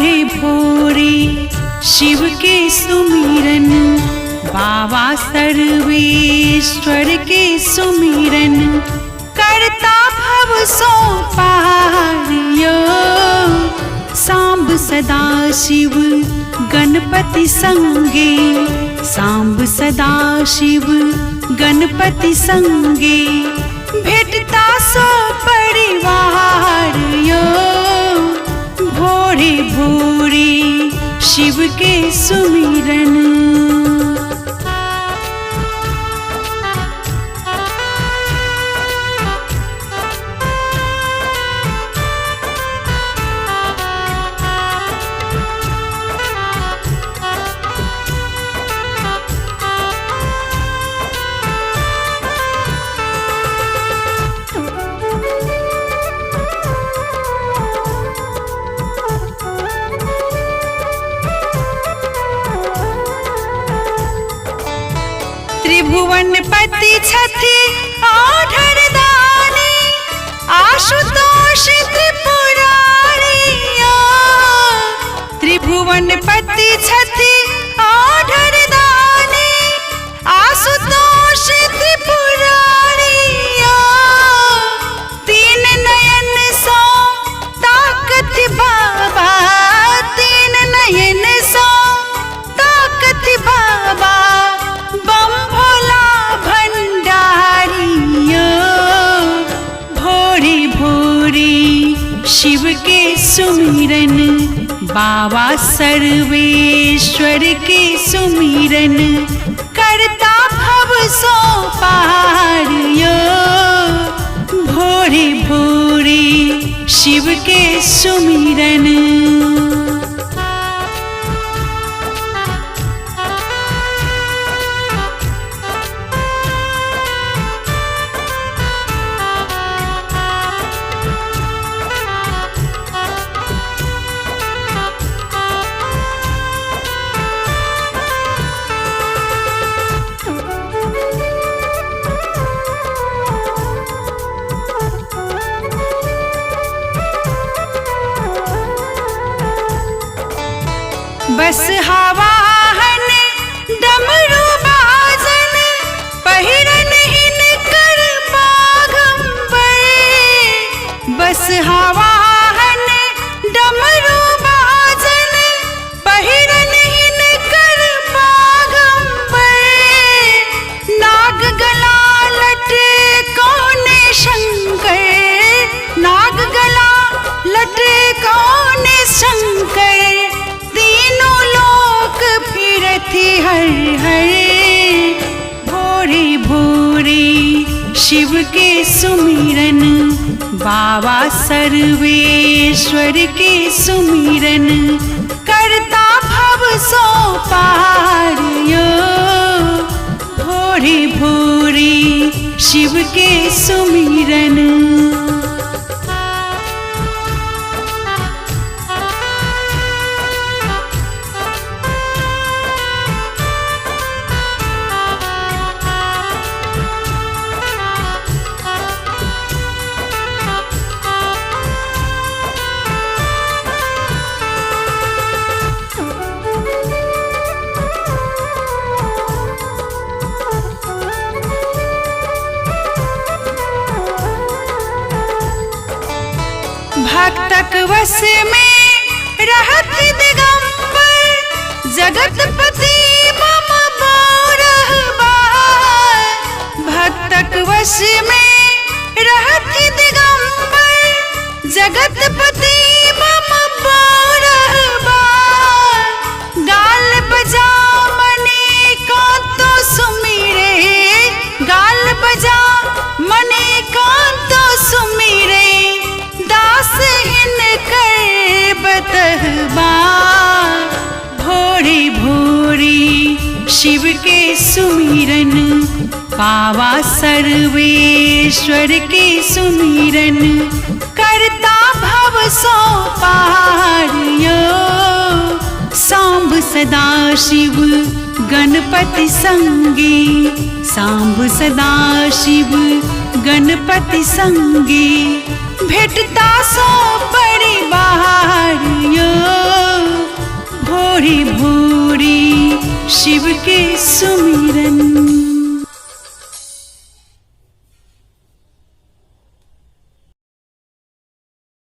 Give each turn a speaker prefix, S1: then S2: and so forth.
S1: भोरे भोरे शिव के सुमिरन, बाबा सर्वेश्वर के सुमिरन, करता भव सो पार यो। सांब सदा शिव गणपति संगे, सांब सदा शिव गणपति संगे, भेटता सो परिवार यो। भोरे भोरे शिव के सुमिरन। त्रिभुवनपति छथि आधर दानी, आशुतोष त्रिपुरारी। त्रिभुवनपति छथि आधर दानी, आशुतोष त्रिपुरारी। तीन नयन सो ताकत बाबा, तीन नयन सो ताकत बाबा, बम भोला भंडारियो। भोरे भोरे शिव के सुमिरन, बाबा सर्वेश्वर के सुमिरन, करता भव सो पार यो। भोरे भोरे शिव के सुमिरन। बस हवाहन डमरू बाजन, पहिरन हिनकर बाघंबर। बस हवाहन डमरू बाजन, पहिरन हिनकर बाघंबर। नाग गला लटकोने शंकर, नाग गला लटकोने शंकर, तीनों लोक फिरति हर हर। भोरे भोरे शिव के सुमिरन, बाबा सर्वेश्वर के सुमिरन, करता भव सो पार यो। भोरे भोरे शिव के सुमिरन। भक्तक वश में रहत दिगंबर, जगतपति बम बोरहबा। भक्तक वश में रहत दिगंबर, जगतपति बम बोरहबा। गाल बजा मने कांतो सुमिरे, गाल बजा मने कांतो सुमिरे, दास हिनकर बतहबा। भोरे भोरे शिव के सुमिरन, बाबा सर्वेश्वर के सुमिरन, करता भव सो पार यो। सांब सदा शिव गणपति संगे, सांब सदा शिव गणपति संगे, भेटता सो परिवार यो। भोरे भोरे शिव के सुमिरन।